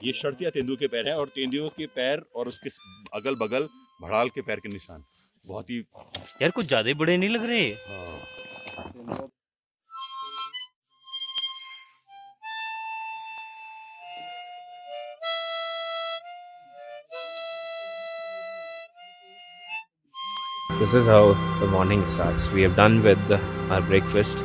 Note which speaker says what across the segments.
Speaker 1: ये शर्तिया तेंदुए के पैर हैं और तेंदुओं के पैर और उसके अगल बगल भड़ाल के पैर के निशान बहुत ही
Speaker 2: यार कुछ ज्यादा ही बड़े नहीं लग रहे। This is how the morning starts. We have done with our breakfast,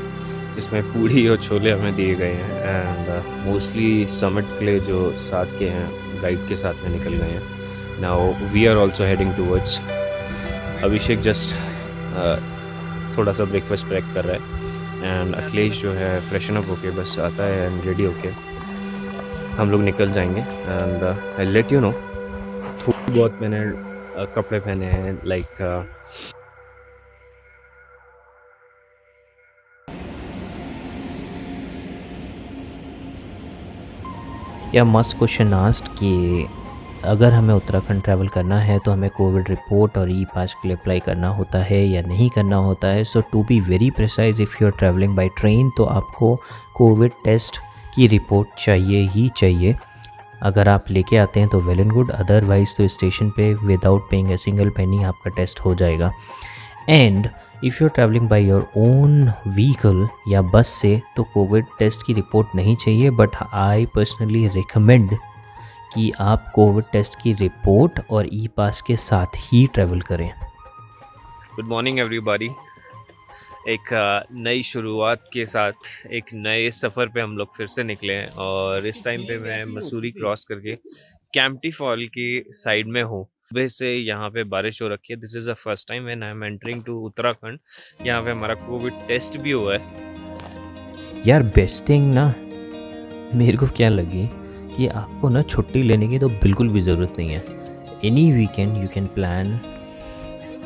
Speaker 2: जिसमें पूड़ी और छोले हमें दिए गए हैं एंड मोस्टली समिट के लिए जो साथ के हैं गाइड के साथ में निकल गए हैं। Now we are also heading towards. Abhishek just थोड़ा सा ब्रेकफास्ट पैक कर रहा है एंड अखिलेश जो है फ्रेशन अप होके बस आता है एंड रेडी होके हम लोग निकल जाएंगे and I let you know. थोड़ी बहुत मैंने कपड़े पहने हैं लाइक या मस्ट क्वेश्चन आस्क्ड कि अगर हमें उत्तराखंड ट्रैवल करना है तो हमें कोविड रिपोर्ट और ई पास के लिए अप्लाई करना होता है या नहीं करना होता है। So to be very precise, if you are travelling by train तो आपको कोविड टेस्ट की रिपोर्ट चाहिए ही चाहिए। अगर आप लेके आते हैं तो वेल एंड गुड, अदरवाइज़ तो स्टेशन पे without paying a single penny आपका टेस्ट हो जाएगा। And if you are travelling by your own vehicle या बस से तो कोविड टेस्ट की रिपोर्ट नहीं चाहिए, बट आई पर्सनली रिकमेंड कि आप कोविड टेस्ट की रिपोर्ट और ई पास के साथ ही ट्रैवल करें। Good morning everybody. एक नई शुरुआत के साथ एक नए सफ़र पे हम लोग फिर से निकले हैं और इस टाइम पे मैं मसूरी क्रॉस करके कैंपटी फॉल की साइड में हूँ। सुबह से यहाँ पे बारिश हो रखी है। This is the first time when I am entering to Uttarakhand. यहाँ पे हमारा कोविड टेस्ट भी हुआ है। यार बेस्ट थिंग ना मेरे को क्या लगी कि आपको ना छुट्टी लेने की तो बिल्कुल भी ज़रूरत नहीं है। Any weekend you can plan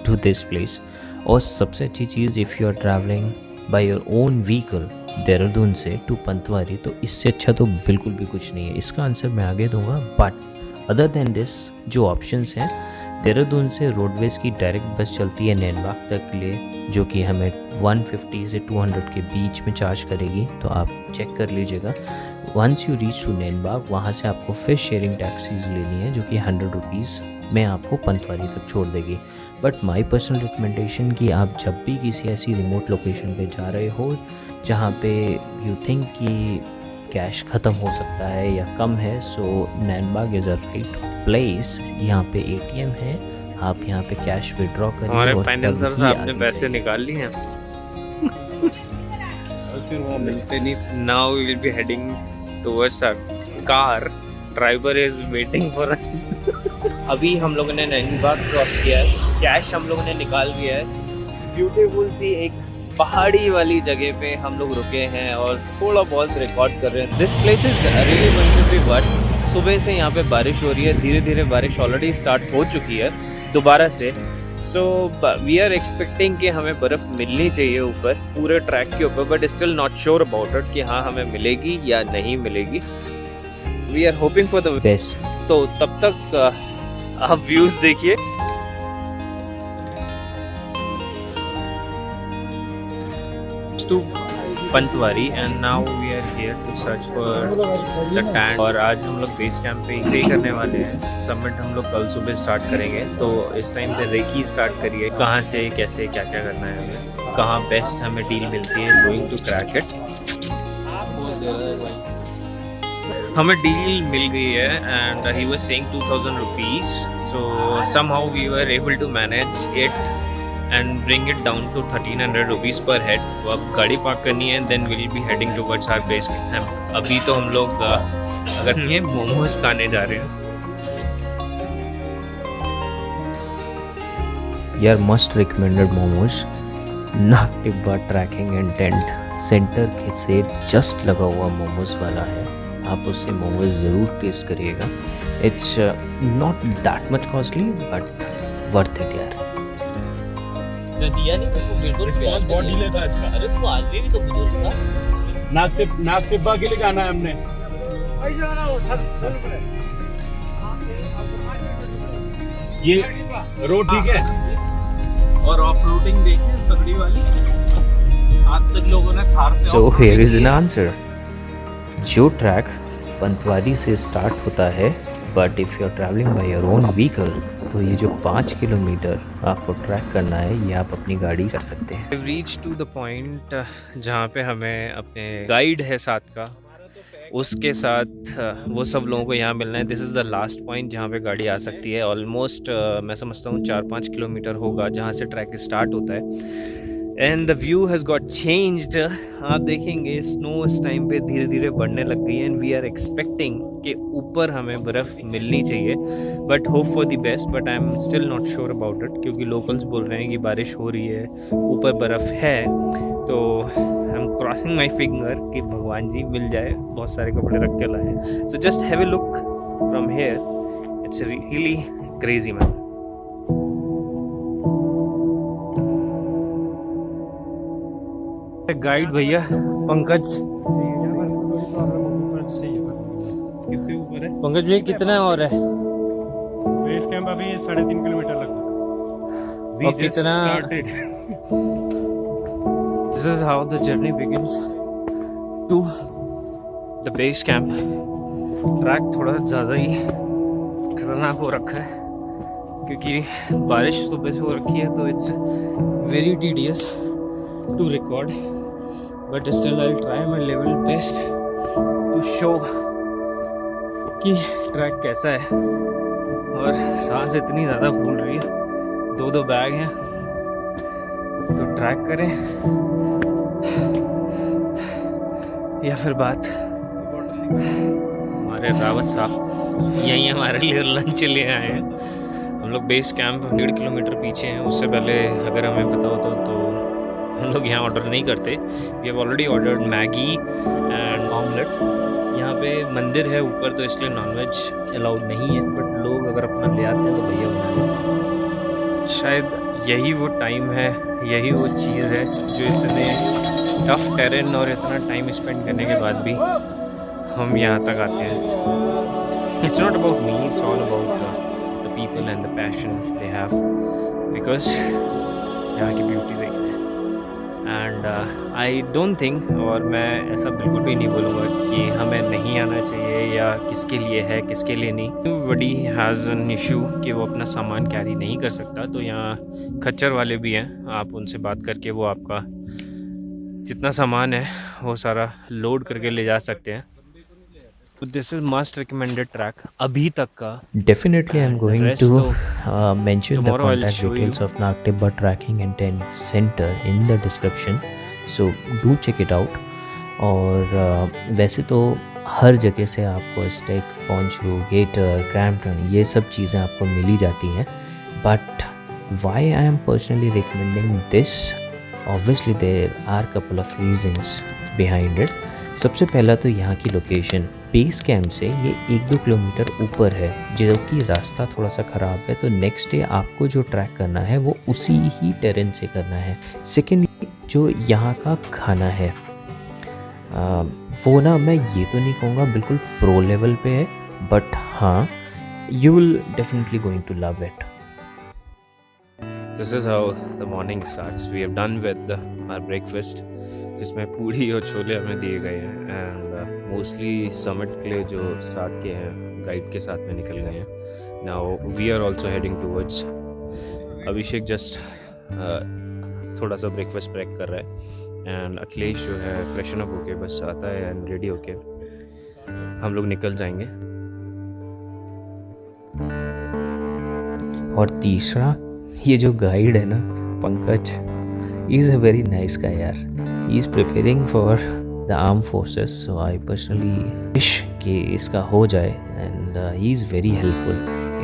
Speaker 2: to this place. और सबसे अच्छी चीज़, if you are travelling by your own vehicle Dehradun से टू पंतवारी तो इससे अच्छा तो बिल्कुल भी कुछ नहीं है। इसका आंसर मैं आगे दूंगा, बट अदर देन दिस जो ऑप्शंस हैं, देहरादून से रोडवेज़ की डायरेक्ट बस चलती है नैनबाग तक के लिए, जो कि हमें 150 से 200 के बीच में चार्ज करेगी। तो आप चेक कर लीजिएगा। Once you reach to Nainbagh, वहाँ से आपको फिर शेयरिंग टैक्सीज लेनी है जो कि 100 रुपीज़ में आपको पंतवारी तक छोड़ देगी। बट माई पर्सनल रिकमेंडेशन कि आप जब भी किसी ऐसी रिमोट लोकेशन पे जा रहे हो जहाँ पे यू थिंक कि कैश ख़त्म हो सकता है या कम है, सो Nainbagh is a right place. यहाँ पे ATM है, आप यहाँ पे कैश विड्रॉ करिए। हमारे फाइनेंसर साहब ने पैसे निकाल लिए हैं और फिर वो मिलते नहीं। Now we will be heading towards our car. Driver is waiting for us. अभी हम लोगों ने नैनीबाग क्रॉस किया है, कैश हम लोगों ने निकाल लिया है। ब्यूटीफुल सी एक पहाड़ी वाली जगह पे हम लोग रुके हैं और थोड़ा बहुत रिकॉर्ड कर रहे हैं। This place is really wonderful, but सुबह से यहाँ पे बारिश हो रही है। धीरे धीरे बारिश ऑलरेडी स्टार्ट हो चुकी है दोबारा से। सो वी आर एक्सपेक्टिंग कि हमें बर्फ़ मिलनी चाहिए ऊपर पूरे ट्रैक के ऊपर, but still not sure about it कि हाँ हमें मिलेगी या नहीं मिलेगी। We are hoping for the best. तो तब तक आप व्यूज देखिए। To Pantwari and now we are here to search for the tank. और आज हम लोग बेस कैंप पे स्टे करने वाले हैं। समिट हम लोग कल सुबह स्टार्ट करेंगे, तो इस टाइम पे रेकी स्टार्ट करिए कहाँ से कैसे क्या क्या करना है हमें, कहाँ बेस्ट हमें डील मिलती है गोइंग टू क्रैक इट। हमें डील मिल गई है and he was saying 2000 rupees. So somehow we were able to manage it and bring it down to 1300 rupees per head. तो अब गाड़ी पार्क करनी है, then will be heading towards our base camp. अभी तो हम लोग अगर ये मोमोज खाने जा रहे हैं। यार must recommended momos, Nag Tibba trekking and tent centre से जस्ट लगा हुआ मोमोज वाला है। आप उससे मोमोज ज़रूर टेस्ट करिएगा। It's not that much costly but worth it यार। दिया नहीं तो बिल्कुल बॉडी लेता है। अरे तू आज भी तो बुजुर्ग था। नाग टिब्बा के लिए गाना है हमने। ये रोड ठीक है और ऑफ रोडिंग देखें तगड़ी वाली। आज तक लोगों ने थार से। So here is an answer. जो ट्रैक पंतवाली से स्टार्ट होता है, but if you are travelling by your own vehicle तो ये जो 5 किलोमीटर आपको ट्रैक करना है ये आप अपनी गाड़ी कर सकते हैं। रीच टू द पॉइंट जहाँ पे हमें अपने गाइड है साथ का, उसके साथ वो सब लोगों को यहाँ मिलना है। This is the last point जहाँ पे गाड़ी आ सकती है। ऑलमोस्ट मैं समझता हूँ 4-5 किलोमीटर होगा जहाँ से ट्रैक स्टार्ट होता है। And the view has got changed. आप देखेंगे स्नो इस टाइम पे धीरे धीरे बढ़ने लग गई है एंड वी आर एक्सपेक्टिंग कि ऊपर हमें बर्फ़ मिलनी चाहिए, but hope for the best, but I am still not sure about it, क्योंकि लोकल्स बोल रहे हैं कि बारिश हो रही है, ऊपर बर्फ़ है। तो I am crossing my finger कि भगवान जी मिल जाए। बहुत सारे कपड़े रख के लाए। So just have a look from here, it's really crazy man. Guide भैया पंकज,
Speaker 3: कितने ऊपर है?
Speaker 2: पंकज भैया कितना और है?
Speaker 3: बेस कैंप अभी 3.5 किलोमीटर लगभग।
Speaker 2: और कितना? This is how the journey begins to the base camp. Track थोड़ा ज़्यादा ही खतरनाक हो रखा है क्योंकि बारिश सुबह से हो रखी है, तो it's very tedious to record, but still I try my level best to show कि ट्रैक कैसा है। और सांस इतनी ज़्यादा फूल रही है, 2 बैग हैं, तो ट्रैक करें या फिर बात। हमारे रावत साहब यहीं हमारे लिए लंच ले आए हैं। हम लोग बेस कैंप 1.5 किलोमीटर पीछे हैं। उससे पहले अगर हमें पता होता तो हम लोग यहाँ ऑर्डर नहीं करते। We have already ordered Maggi and omelette. यहाँ पे मंदिर है ऊपर, तो इसलिए नॉनवेज अलाउड नहीं है, बट लोग अगर अपना ले आते हैं तो भैया बना लेते। शायद यही वो टाइम है, यही वो चीज़ है जो इतने टफ टेरेन और इतना टाइम स्पेंड करने के बाद भी हम यहाँ तक आते हैं। It's not about me, it's all about the people and the passion they have, because यहाँ की ब्यूटी देखते हैं। एंड आई डोंट थिंक, और मैं ऐसा बिल्कुल भी नहीं बोलूँगा कि हमें नहीं आना चाहिए या किसके लिए है किसके लिए नहीं। एवरीबॉडी हैज़ एन इशू कि वो अपना सामान कैरी नहीं कर सकता, तो यहाँ खच्चर वाले भी हैं, आप उनसे बात करके वो आपका जितना सामान है वो सारा लोड करके ले जा सकते हैं। तो this is must recommended track अभी तक का। Definitely I'm going to mention the contact details of Nag Tibba Trekking and Tent Center in the description, so do check it out। और वैसे तो हर जगह से आपको स्टेक, पॉन्चू, गेटर, क्रैम्पटन ये सब चीज़ें आपको मिली जाती हैं, but why I am personally recommending this, obviously there are couple of reasons behind it। सबसे पहला तो यहाँ की लोकेशन, बेस कैंप से ये 1-2 किलोमीटर ऊपर है, जो कि रास्ता थोड़ा सा ख़राब है, तो नेक्स्ट डे आपको जो ट्रैक करना है वो उसी ही टेरेन से करना है। सेकेंडली जो यहाँ का खाना है वो ना, मैं ये तो नहीं कहूँगा बिल्कुल प्रो लेवल पे है, बट हाँ you will definitely going to love it. This is how the morning starts. We have done with our breakfast, जिसमें पूड़ी और छोले हमें दिए गए हैं, एंड मोस्टली समिट के लिए जो साथ के हैं गाइड के साथ में निकल गए हैं। Now we are also heading towards. Abhishek just थोड़ा सा ब्रेकफास्ट पैक कर रहा है, एंड अखिलेश जो है फ्रेशन अप होके बस आता है एंड रेडी होके हम लोग निकल जाएंगे। और तीसरा, ये जो गाइड है ना Pankaj, is a very nice guy यार। He is preparing for the arm forces, so I personally wish कि इसका हो जाए, and he is very helpful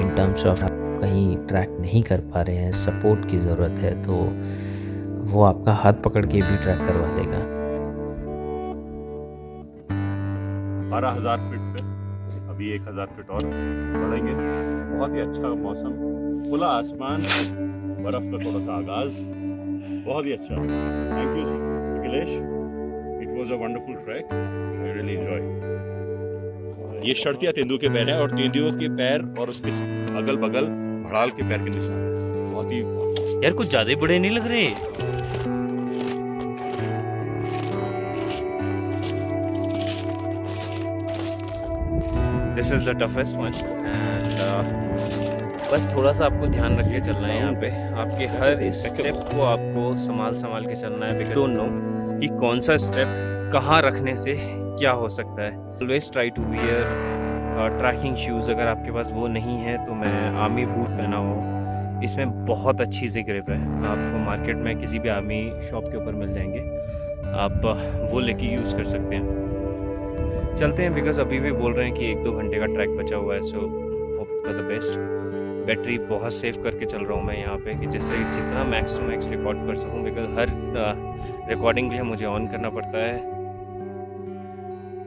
Speaker 2: in terms of कहीं ट्रैक नहीं कर पा रहे हैं, सपोर्ट की ज़रूरत है, तो वो आपका हाथ पकड़ के भी ट्रैक करवा देगा।
Speaker 1: 12,000 फीट पे अभी 1,000 फीट और बढ़ेंगे। बहुत ही अच्छा मौसम, खुला आसमान, बर्फ का थोड़ा सा आगाज, बहुत ही अच्छा। Thank you Akhilesh, it was a wonderful track, I really enjoy. ये शर्तिया तेंदुए के पैर है, और तेंदुओं के पैर और उसके अगल बगल भड़ाल के पैर के निशान बहुत ही यार कुछ ज़्यादा ही बड़े नहीं लग रहे।
Speaker 2: This is the toughest one and बस थोड़ा सा आपको ध्यान रख के चलना है यहाँ पे। आपके हर स्टेप को आपको संभाल के चलना है, बिकॉज डोंट नो कि कौन सा स्टेप कहाँ रखने से क्या हो सकता है। Always try to wear trekking shoes. अगर आपके पास वो नहीं है तो मैं आर्मी बूट पहना हूँ। इसमें बहुत अच्छी सी ग्रिप है, आपको मार्केट में किसी भी आर्मी शॉप के ऊपर मिल जाएंगे, आप वो लेके यूज़ कर सकते हैं। चलते हैं, बिकॉज अभी भी बोल रहे हैं कि 1-2 घंटे का ट्रैक बचा हुआ है, so hope for the best. Battery बहुत सेव करके चल रहा हूँ मैं यहाँ पे, कि जिससे जितना मैक्स टू मैक्स रिकॉर्ड कर सकूँ, बिकॉज हर रिकॉर्डिंग के लिए मुझे ऑन करना पड़ता है।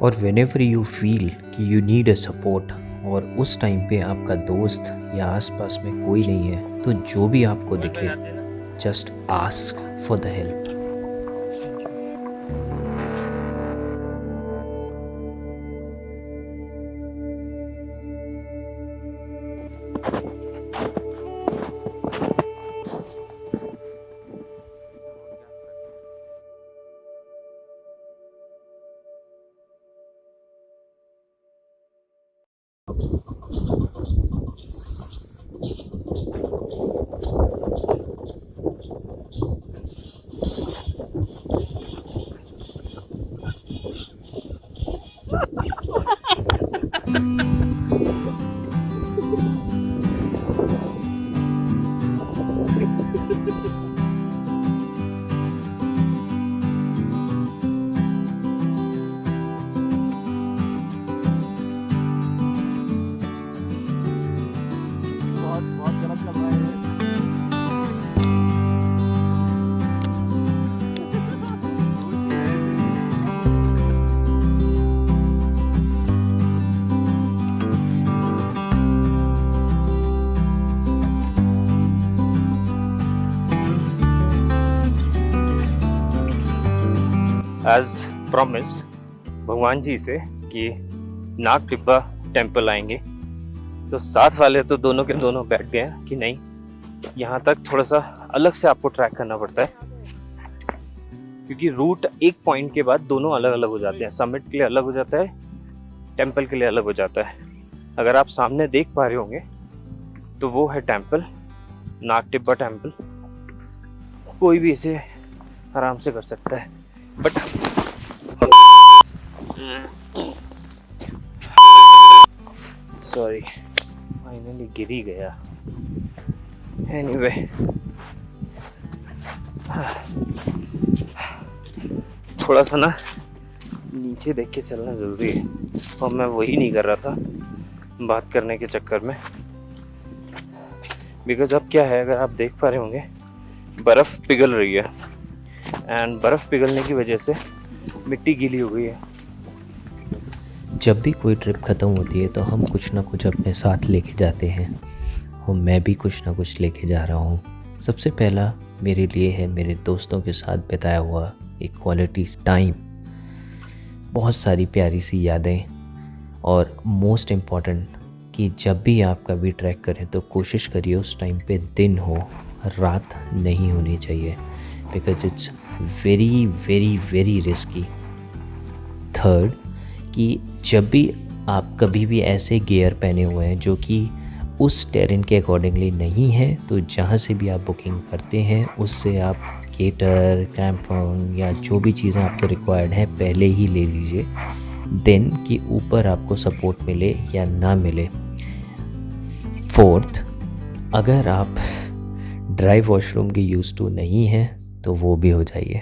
Speaker 4: और व्हेनेवर यू फील कि यू नीड अ सपोर्ट और उस टाइम पे आपका दोस्त या आसपास में कोई नहीं है, तो जो भी आपको दिखे just ask for the help.
Speaker 2: As promised भगवान जी से कि नाग टिब्बा टेम्पल आएंगे, तो साथ वाले तो दोनों के दोनों बैठ गए हैं कि नहीं, यहाँ तक थोड़ा सा अलग से आपको ट्रैक करना पड़ता है, क्योंकि रूट एक पॉइंट के बाद दोनों अलग अलग हो जाते हैं। समिट के लिए अलग हो जाता है, टेम्पल के लिए अलग हो जाता है। अगर आप सामने देख पा रहे होंगे तो वो है टेम्पल, नाग टिब्बा टेम्पल। कोई भी इसे आराम से कर सकता है, बट सॉरी फाइनली गिर ही गया। एनीवे थोड़ा सा ना नीचे देख के चलना ज़रूरी है, और मैं वही नहीं कर रहा था बात करने के चक्कर में। बिकॉज अब क्या है, अगर आप देख पा रहे होंगे बर्फ़ पिघल रही है, एंड बर्फ़ पिघलने की वजह से मिट्टी गीली हो गई है।
Speaker 4: जब भी कोई ट्रिप ख़त्म होती है तो हम कुछ ना कुछ अपने साथ लेके जाते हैं, और मैं भी कुछ ना कुछ लेके जा रहा हूँ। सबसे पहला मेरे लिए है मेरे दोस्तों के साथ बिताया हुआ एक क्वालिटी टाइम, बहुत सारी प्यारी सी यादें, और मोस्ट इम्पॉर्टेंट कि जब भी आप कभी ट्रैक करें तो कोशिश करिए उस टाइम पे दिन हो, रात नहीं होनी चाहिए, because it's very very very risky. Third कि जब भी आप कभी भी ऐसे गियर पहने हुए हैं जो कि उस टेरेन के अकॉर्डिंगली नहीं है, तो जहाँ से भी आप बुकिंग करते हैं उससे आप गेटर, क्रैम्पन या जो भी चीज़ें आपको रिक्वायर्ड हैं पहले ही ले लीजिए, देन कि ऊपर आपको सपोर्ट मिले या ना मिले। फोर्थ, अगर आप ड्राई वॉशरूम के यूज़ टू नहीं हैं तो वो भी हो जाइए।